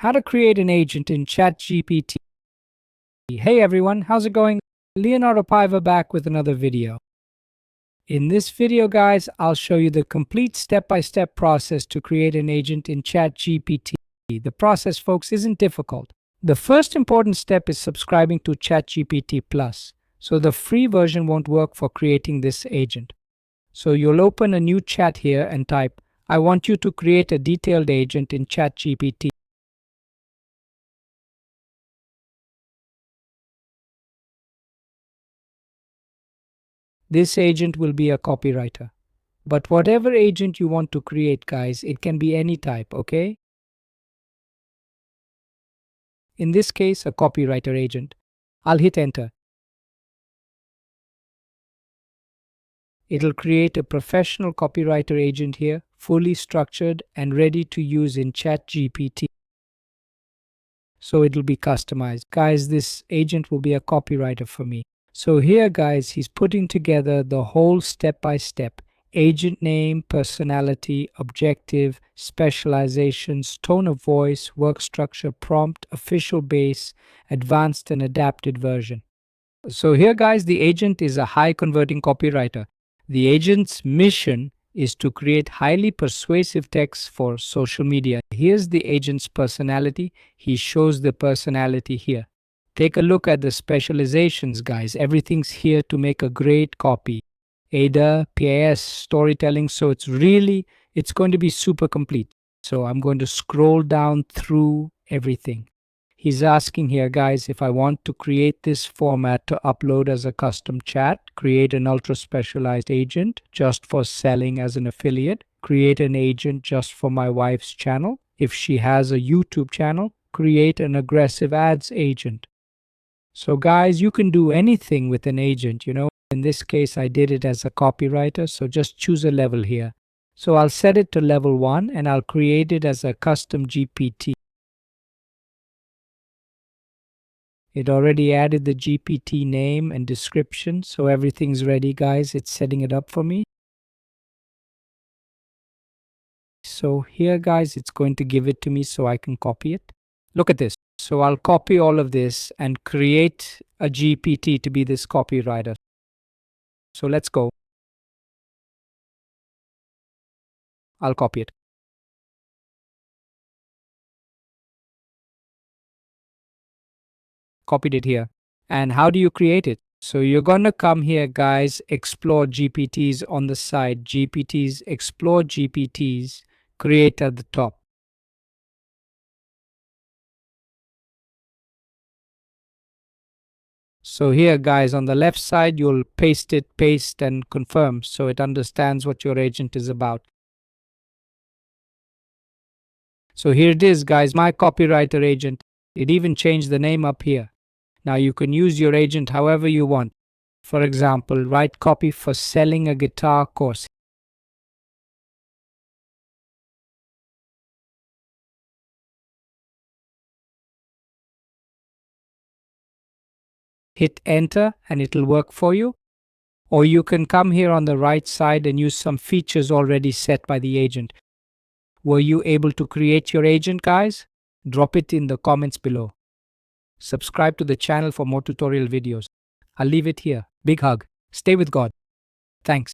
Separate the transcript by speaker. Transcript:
Speaker 1: How to create an agent in ChatGPT. Hey everyone, how's it going? Leonardo Paiva back with another video. In this video, guys, I'll show you the complete step-by-step process to create an agent in ChatGPT. The process, folks, isn't difficult. The first important step is subscribing to ChatGPT Plus, so the free version won't work for creating this agent. So you'll open a new chat here and type, I want you to create a detailed agent in ChatGPT. This agent will be a copywriter. But whatever agent you want to create, guys, it can be any type, okay? In this case, a copywriter agent. I'll hit enter. It'll create a professional copywriter agent here, fully structured and ready to use in ChatGPT. So it'll be customized. Guys, this agent will be a copywriter for me. So here, guys, he's putting together the whole step-by-step. Agent name, personality, objective, specializations, tone of voice, work structure, prompt, official base, advanced and adapted version. So here, guys, the agent is a high converting copywriter. The agent's mission is to create highly persuasive text for social media. Here's the agent's personality. He shows the personality here. Take a look at the specializations, guys. Everything's here to make a great copy. ADA, PAS, storytelling. So it's going to be super complete. So I'm going to scroll down through everything. He's asking here, guys, if I want to create this format to upload as a custom chat, create an ultra specialized agent just for selling as an affiliate, create an agent just for my wife's channel. If she has a YouTube channel, create an aggressive ads agent. So guys, you can do anything with an agent, you know. In this case, I did it as a copywriter, so just choose a level here. So I'll set it to level 1 and I'll create it as a custom GPT. It already added the GPT name and description, so everything's ready, guys. It's setting it up for me. So here, guys, it's going to give it to me so I can copy it. Look at this. So I'll copy all of this and create a GPT to be this copywriter. So let's go. I'll copy it. Copied it here. And how do you create it? So you're going to come here, guys, explore GPTs on the side. GPTs, explore GPTs, create at the top. So here, guys, on the left side, you'll paste and confirm so it understands what your agent is about. So here it is, guys, my copywriter agent. It even changed the name up here. Now you can use your agent however you want. For example, write copy for selling a guitar course. Hit enter and it'll work for you. Or you can come here on the right side and use some features already set by the agent. Were you able to create your agent, guys? Drop it in the comments below. Subscribe to the channel for more tutorial videos. I'll leave it here. Big hug. Stay with God. Thanks.